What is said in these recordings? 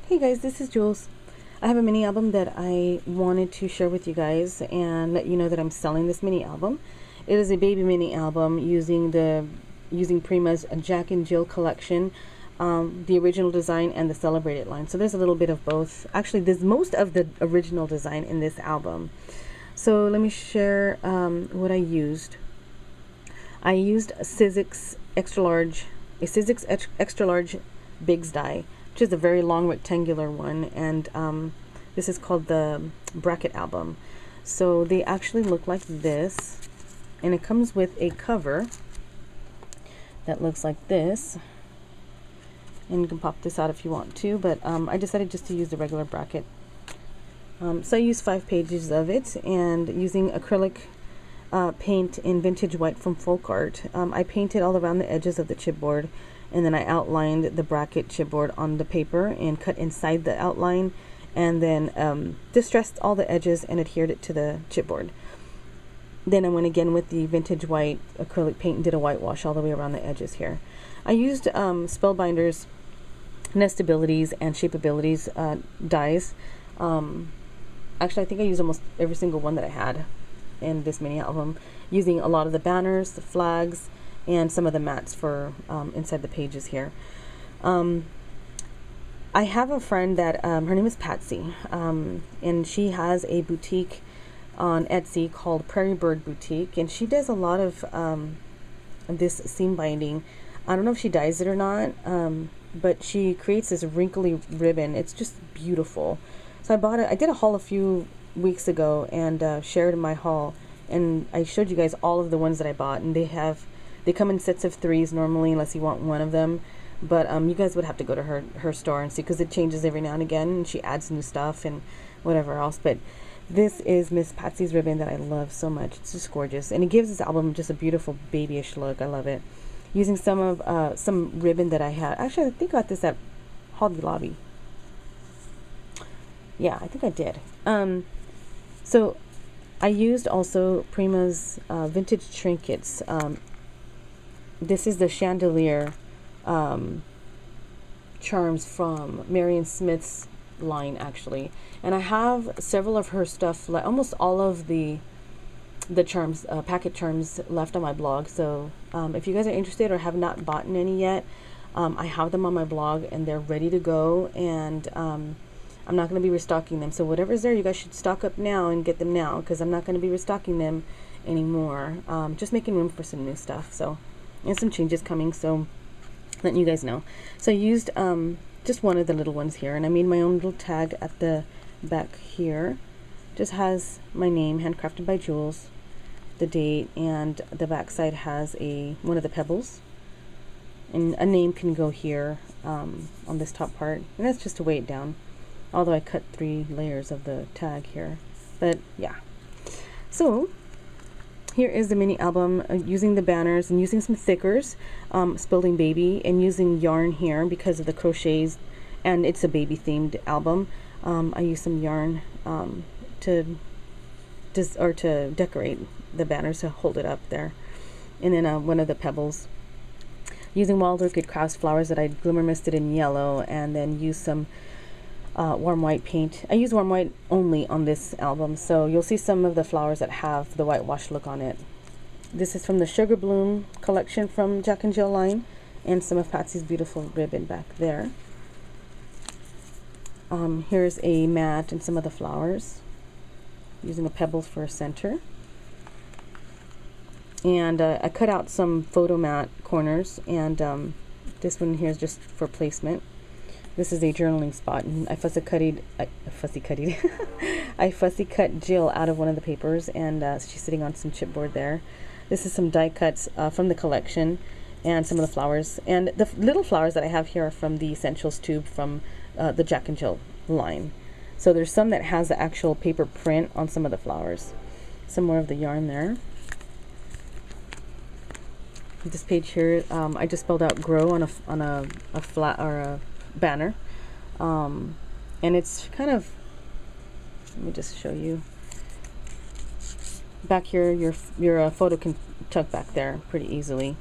Hey guys, this is Jules. I have a mini album that I wanted to share with you guys and let you know that I'm selling this mini album. It is a baby mini album using Prima's Jack and Jill collection, the original design and the celebrated line. So there's a little bit of both. Actually, there's most of the original design in this album. So let me share what I used. I used a Sizzix extra large Biggs die, which is a very long rectangular one, and this is called the bracket album. So they actually look like this, and it comes with a cover that looks like this, and you can pop this out if you want to, but I decided just to use the regular bracket. So I used 5 pages of it, and using acrylic paint in vintage white from Folk Art, I painted all around the edges of the chipboard, and then I outlined the bracket chipboard on the paper and cut inside the outline, and then distressed all the edges and adhered it to the chipboard. Then I went again with the vintage white acrylic paint and did a whitewash all the way around the edges here. I used Spellbinder's Nestabilities and Shapeabilities dies. Actually, I think I used almost every single one that I had in this mini album, using a lot of the banners, the flags, and some of the mats for inside the pages here. I have a friend that her name is Patsy, and she has a boutique on Etsy called Prairie Bird Boutique, and she does a lot of this seam binding. I don't know if she dyes it or not, but she creates this wrinkly ribbon. It's just beautiful. So I bought it. I did a haul a few weeks ago and shared in my haul, and I showed you guys all of the ones that I bought, and they come in sets of 3s normally, unless you want one of them, but you guys would have to go to her store and see, because it changes every now and again, and she adds new stuff and whatever else. But this is Miss Patsy's ribbon that I love so much. It's just gorgeous, and it gives this album just a beautiful babyish look. I love it. Using some ribbon that I had. Actually, I think I got this at Hobby Lobby. Yeah, I think I did. So I used also Prima's vintage trinkets. This is the chandelier charms from Marion Smith's line, actually, and I have several of her stuff, like almost all of the charms, packet charms, left on my blog. So if you guys are interested or have not bought any yet, I have them on my blog and they're ready to go, and I'm not going to be restocking them. So whatever's there, you guys should stock up now and get them now, because I'm not going to be restocking them anymore. Just making room for some new stuff. So, and some changes coming, so letting you guys know. So I used just one of the little ones here, and I made my own little tag at the back here. Just has my name, handcrafted by Jules, the date, and the back side has one of the pebbles, and a name can go here on this top part, and that's just to weigh it down. Although I cut 3 layers of the tag here, but yeah. So here is the mini album, using the banners and using some thickers, Spilding Baby, and using yarn here because of the crochets, and it's a baby themed album. I used some yarn to decorate the banners, to hold it up there, and then one of the pebbles. Using Wild Orchid Crafts flowers that I glimmer misted in yellow, and then use some warm white paint. I use warm white only on this album, so you'll see some of the flowers that have the whitewash look on it. This is from the Sugar Bloom collection from Jack and Jill line, and some of Patsy's beautiful ribbon back there. Here's a mat and some of the flowers, using a pebbles for a center. And I cut out some photo mat corners, and this one here is just for placement. This is a journaling spot, and I fussy cut Jill out of one of the papers, and she's sitting on some chipboard there. This is some die cuts from the collection, and some of the flowers. And the little flowers that I have here are from the Essentials tube from the Jack and Jill line. So there's some that has the actual paper print on some of the flowers. Some more of the yarn there. This page here, I just spelled out "grow" on a flat or a banner, and it's kind of, let me just show you back here. Your photo can tuck back there pretty easily,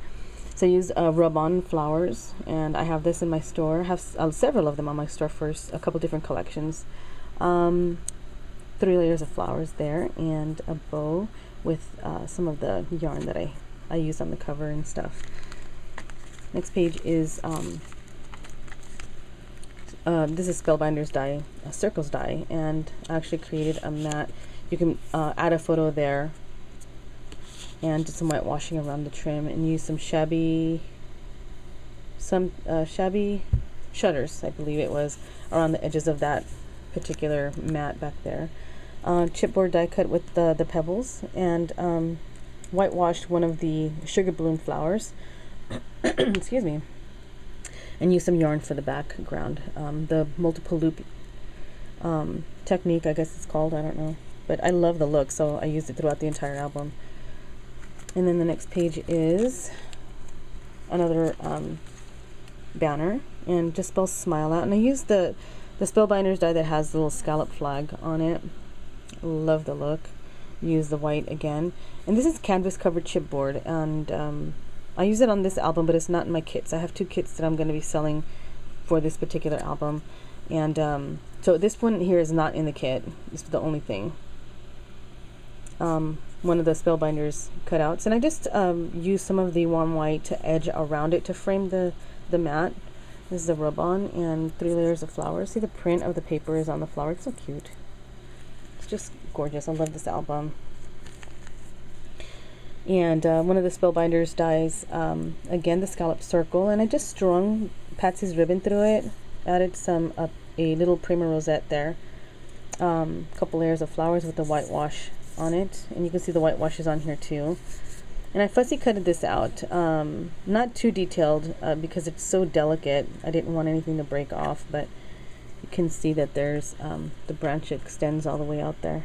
So I use rub-on flowers, and I have this in my store. I have several of them on my store first, a couple different collections. 3 layers of flowers there, and a bow with some of the yarn that I used on the cover and stuff. Next page is this is Spellbinder's die, Circles die, and I actually created a mat. You can add a photo there, and did some whitewashing around the trim, and use some shabby shutters, I believe it was, around the edges of that particular mat back there. Chipboard die cut with the pebbles, and whitewashed one of the sugar bloom flowers. Excuse me. And use some yarn for the background. The multiple loop technique, I guess it's called, I don't know. But I love the look, so I used it throughout the entire album. And then the next page is another banner, and just spells smile out. And I used the Spellbinder's die that has the little scallop flag on it. Love the look. Use the white again. And this is canvas covered chipboard, and I use it on this album, but it's not in my kits. I have 2 kits that I'm going to be selling for this particular album. And so this one here is not in the kit. This is the only thing. One of the Spellbinder's cutouts, and I just used some of the warm white to edge around it to frame the mat. This is the rub-on, and 3 layers of flowers. See, the print of the paper is on the flower. It's so cute. It's just gorgeous. I love this album. And one of the Spellbinder's dies, again, the scallop circle, and I just strung Patsy's ribbon through it. Added some a little Prima rosette there. Couple layers of flowers with the whitewash on it, and you can see the whitewash is on here too. And I fussy cutted this out, not too detailed because it's so delicate. I didn't want anything to break off, but you can see that there's the branch extends all the way out there.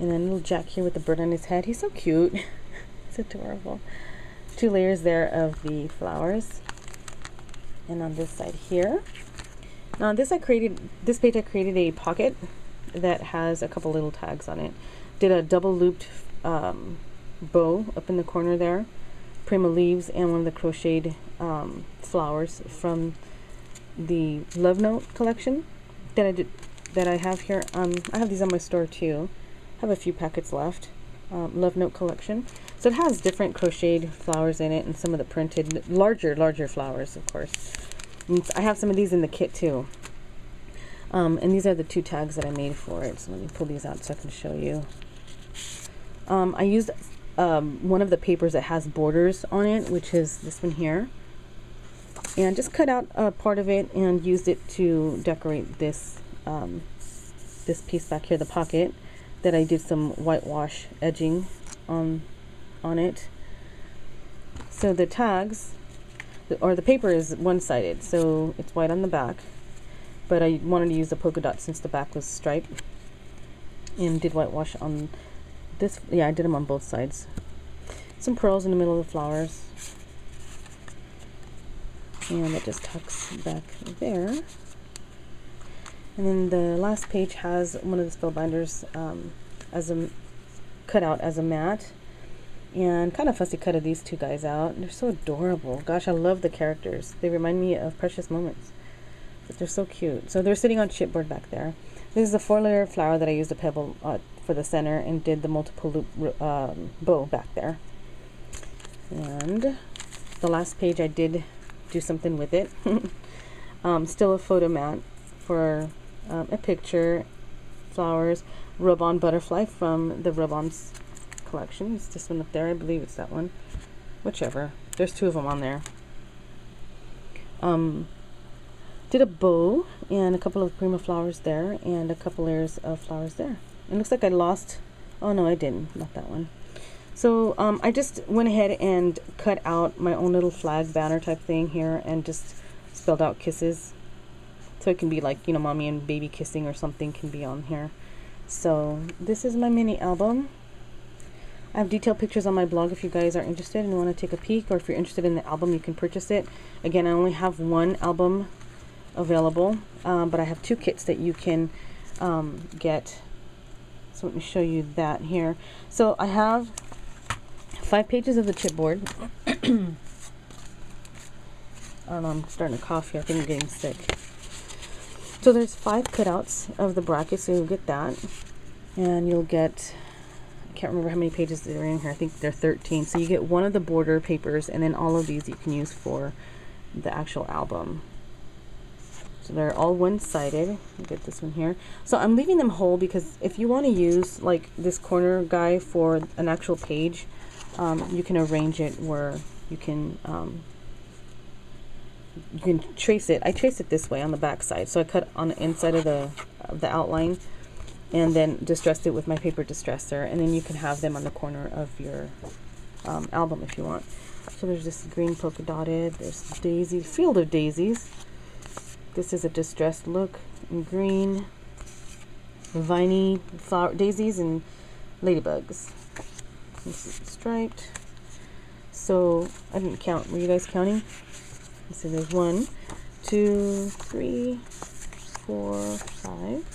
And then little Jack here with the bird on his head. He's so cute. It's adorable. 2 layers there of the flowers. And on this side here. Now this page I created a pocket that has a couple little tags on it. Did a double looped bow up in the corner there. Prima leaves and one of the crocheted flowers from the Love Note collection that I have here. I have these on my store too. I have a few packets left. Love Note collection. So it has different crocheted flowers in it, and some of the printed larger flowers, of course. And I have some of these in the kit too. And these are the 2 tags that I made for it. So let me pull these out so I can show you. I used one of the papers that has borders on it, which is this one here, and just cut out a part of it and used it to decorate this this piece back here, the pocket, that I did some whitewash edging on it. So the tags, or the paper, is one-sided, so it's white on the back, but I wanted to use the polka dot since the back was striped, and did whitewash on this. Yeah, I did them on both sides. Some pearls in the middle of the flowers, and it just tucks back there. And then the last page has one of the Spellbinders as a cutout as a mat, and kind of fussy cutted these 2 guys out. They're so adorable. Gosh, I love the characters. They remind me of Precious Moments, but they're so cute. So they're sitting on chipboard back there. This is a 4-layer flower that I used a pebble for the center, and did the multiple loop bow back there. And the last page I did do something with it. Still a photo mat for a picture, flowers, rub-on butterfly from the rub-ons collection. It's this one up there. I believe it's that one. Whichever. There's 2 of them on there. Did a bow and a couple of Prima flowers there, and a couple layers of flowers there. It looks like I lost. Oh no, I didn't. Not that one. So I just went ahead and cut out my own little flag banner type thing here, and just spelled out kisses. So it can be like, you know, mommy and baby kissing or something can be on here. So this is my mini album. I have detailed pictures on my blog if you guys are interested and want to take a peek, or if you're interested in the album, you can purchase it. Again, I only have 1 album available, but I have 2 kits that you can get. So let me show you that here. So I have 5 pages of the chipboard. I don't know, I'm starting to cough here. I think I'm getting sick. So there's 5 cutouts of the bracket, so you'll get that. And you'll get, I can't remember how many pages there are in here. I think they're 13. So you get one of the border papers, and then all of these you can use for the actual album. So they're all one-sided. You get this one here. So I'm leaving them whole because if you want to use like this corner guy for an actual page, you can arrange it where you can trace it. I trace it this way on the back side. So I cut on the inside of the outline and then distressed it with my paper distresser, and then you can have them on the corner of your album if you want. So there's this green polka dotted, there's daisy, field of daisies. This is a distressed look in green, viney flower daisies and ladybugs. This is striped. So I didn't count. Were you guys counting? So there's 1, 2, 3, 4, 5,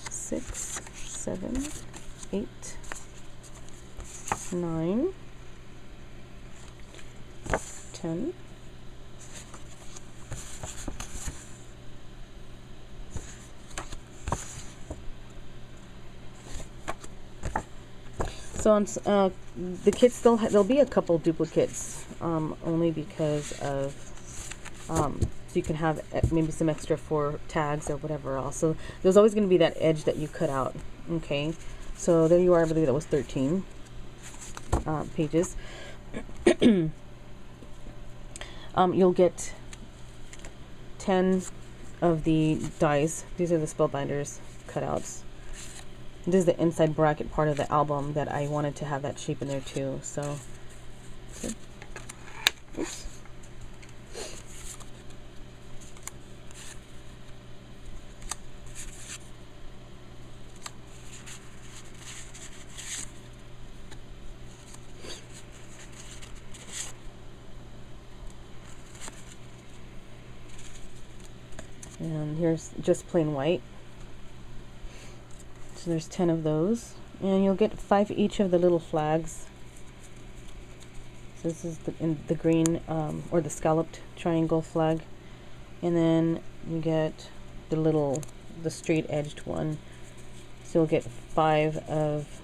6, 7, 8, 9, 10. So on the kits, there'll be a couple duplicates, only because of so you can have maybe some extra for tags or whatever else. So there's always going to be that edge that you cut out. Okay, so there you are. I believe that was 13 pages. You'll get 10 of the dies. These are the spellbinders cutouts. This is the inside bracket part of the album that I wanted to have that shape in there too. So, oops. And here's just plain white. So there's 10 of those, and you'll get 5 each of the little flags. So this is the green or the scalloped triangle flag, and then you get the straight edged one. So you'll get 5 of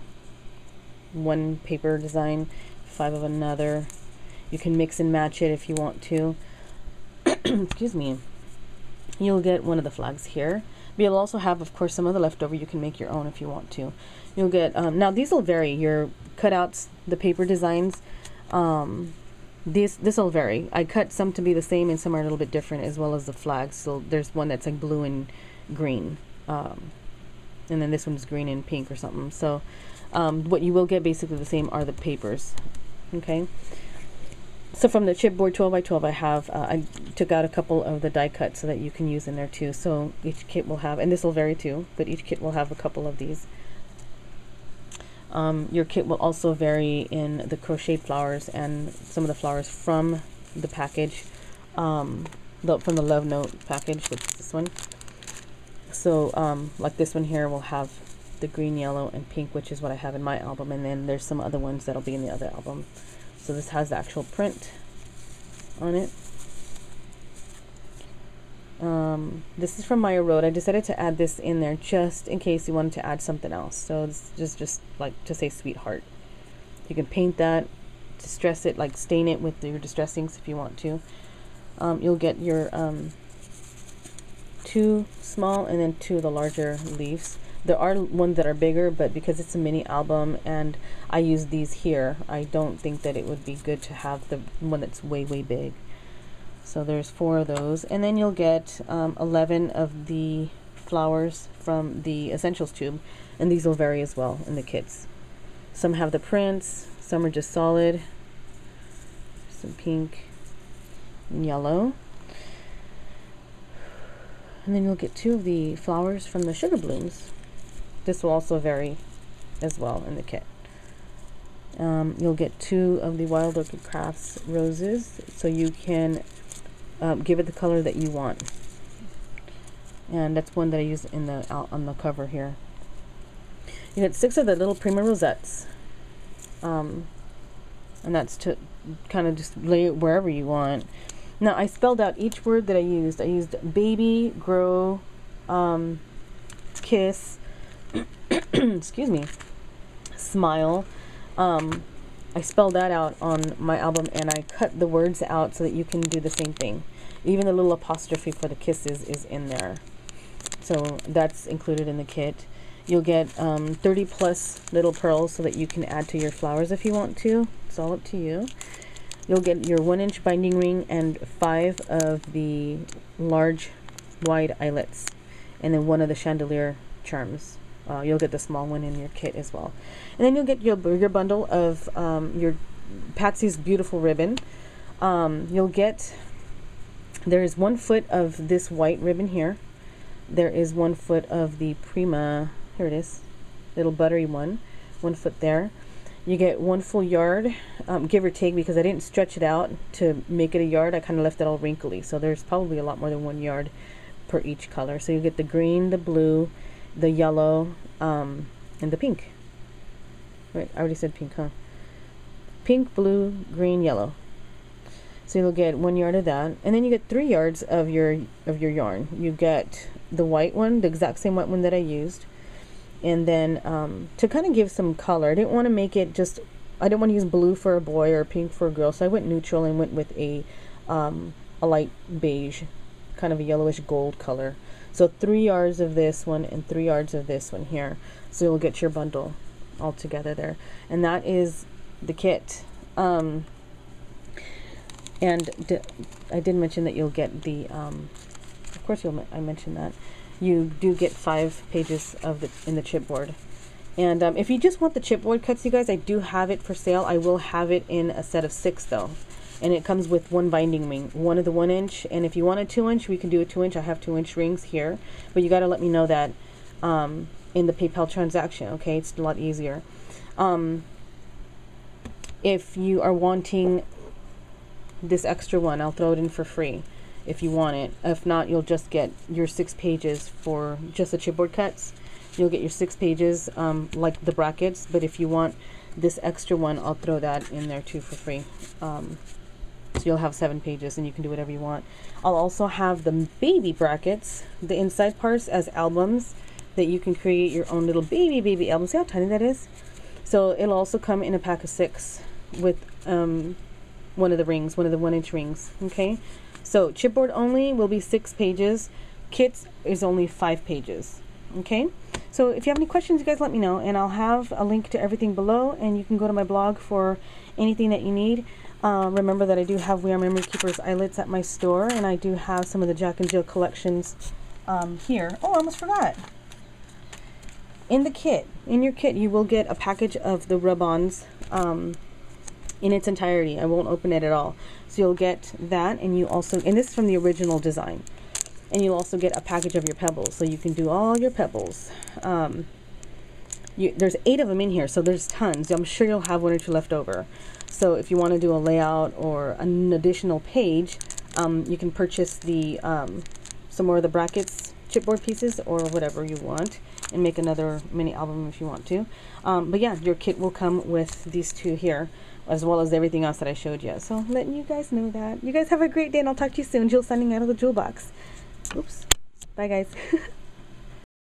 one paper design, 5 of another. You can mix and match it if you want to. Excuse me. You'll get one of the flags here. But you'll also have, of course, some of the leftover. You can make your own if you want to. You'll get, now these will vary. Your cutouts, the paper designs, this will vary. I cut some to be the same and some are a little bit different, as well as the flags. So there's one that's like blue and green. And then this one's green and pink or something. So what you will get basically the same are the papers. Okay. So from the chipboard 12 by 12, I took out a couple of the die cuts so that you can use in there too. So each kit will have, and this will vary too, but each kit will have a couple of these. Your kit will also vary in the crochet flowers and some of the flowers from the package, from the Love Note package, which is this one. So like this one here will have the green, yellow, and pink, which is what I have in my album, and then there's some other ones that'll be in the other album. So this has the actual print on it. This is from Maya Road. I decided to add this in there just in case you wanted to add something else. So this is just like to say sweetheart. You can paint that, distress it, like stain it with your distressings if you want to. You'll get your 2 small and then 2 of the larger leaves. There are ones that are bigger, but because it's a mini album and I use these here, I don't think that it would be good to have the one that's way, way big. So there's 4 of those. And then you'll get 11 of the flowers from the Essentials tube, and these will vary as well in the kits. Some have the prints, some are just solid, some pink and yellow. And then you'll get 2 of the flowers from the Sugar Blooms. This will also vary as well in the kit. You'll get 2 of the Wild Orchid Crafts roses, so you can give it the color that you want. And that's one that I used in the on the cover here. You get 6 of the little Prima rosettes. and that's to kind of just lay it wherever you want. Now I spelled out each word that I used. I used baby, grow, kiss, excuse me, smile. I spelled that out on my album, and I cut the words out so that you can do the same thing. Even the little apostrophe for the kisses is in there. So that's included in the kit. You'll get 30 plus little pearls so that you can add to your flowers if you want to. It's all up to you. You'll get your 1-inch binding ring and 5 of the large wide eyelets, and then 1 of the chandelier charms. You'll get the small one in your kit as well. And then you'll get your bundle of your Patsy's Beautiful ribbon. You'll get, there is 1 foot of this white ribbon here. There is 1 foot of the Prima, here it is, little buttery one, 1 foot there. You get 1 full yard, give or take, because I didn't stretch it out to make it a yard. I kind of left it all wrinkly, so there's probably a lot more than 1 yard per each color. So you get the green, the blue, the yellow, and the pink. Wait, I already said pink, huh? Pink, blue, green, yellow. So you'll get 1 yard of that, and then you get 3 yards of your yarn. You get the white one, the exact same white one that I used, and then to kind of give some color, I didn't want to make it just, I didn't want to use blue for a boy or pink for a girl, so I went neutral and went with a light beige, kind of a yellowish gold color. So 3 yards of this one and 3 yards of this one here. So you'll get your bundle all together there, and that is the kit. And I did mention that you'll get the, of course I mentioned that. You do get 5 pages of in the chipboard. And if you just want the chipboard cuts, you guys, I do have it for sale. I will have it in a set of 6 though. And it comes with 1 binding ring, 1 of the 1-inch. And if you want a 2-inch, we can do a 2-inch. I have 2-inch rings here. But you got to let me know that in the PayPal transaction, okay? It's a lot easier. If you are wanting this extra one, I'll throw it in for free if you want it. If not, you'll just get your 6 pages for just the chipboard cuts. You'll get your 6 pages like the brackets, but if you want this extra one, I'll throw that in there too for free. So you'll have 7 pages and you can do whatever you want. I'll also have the baby brackets, the inside parts, as albums that you can create your own little baby album. See how tiny that is? So it'll also come in a pack of 6 with one of the rings, one of the 1-inch rings. Okay, so chipboard only will be 6 pages. Kits is only 5 pages. Okay, so if you have any questions, you guys let me know, and I'll have a link to everything below, and you can go to my blog for anything that you need. Remember that I do have We Are Memory Keepers eyelets at my store, and I do have some of the Jack and Jill collections here. Oh, I almost forgot. In the kit, in your kit, you will get a package of the rub-ons in its entirety. I won't open it at all. So you'll get that, and you also, and this is from the original design, and you'll also get a package of your pebbles, so you can do all your pebbles. There's 8 of them in here, so there's tons. I'm sure you'll have 1 or 2 left over. So if you want to do a layout or an additional page, you can purchase the some more of the brackets, chipboard pieces, or whatever you want, and make another mini album if you want to. But yeah, your kit will come with these 2 here, as well as everything else that I showed you. So letting you guys know that. You guys have a great day, and I'll talk to you soon. Jules signing out of the Jewel box. Oops. Bye, guys.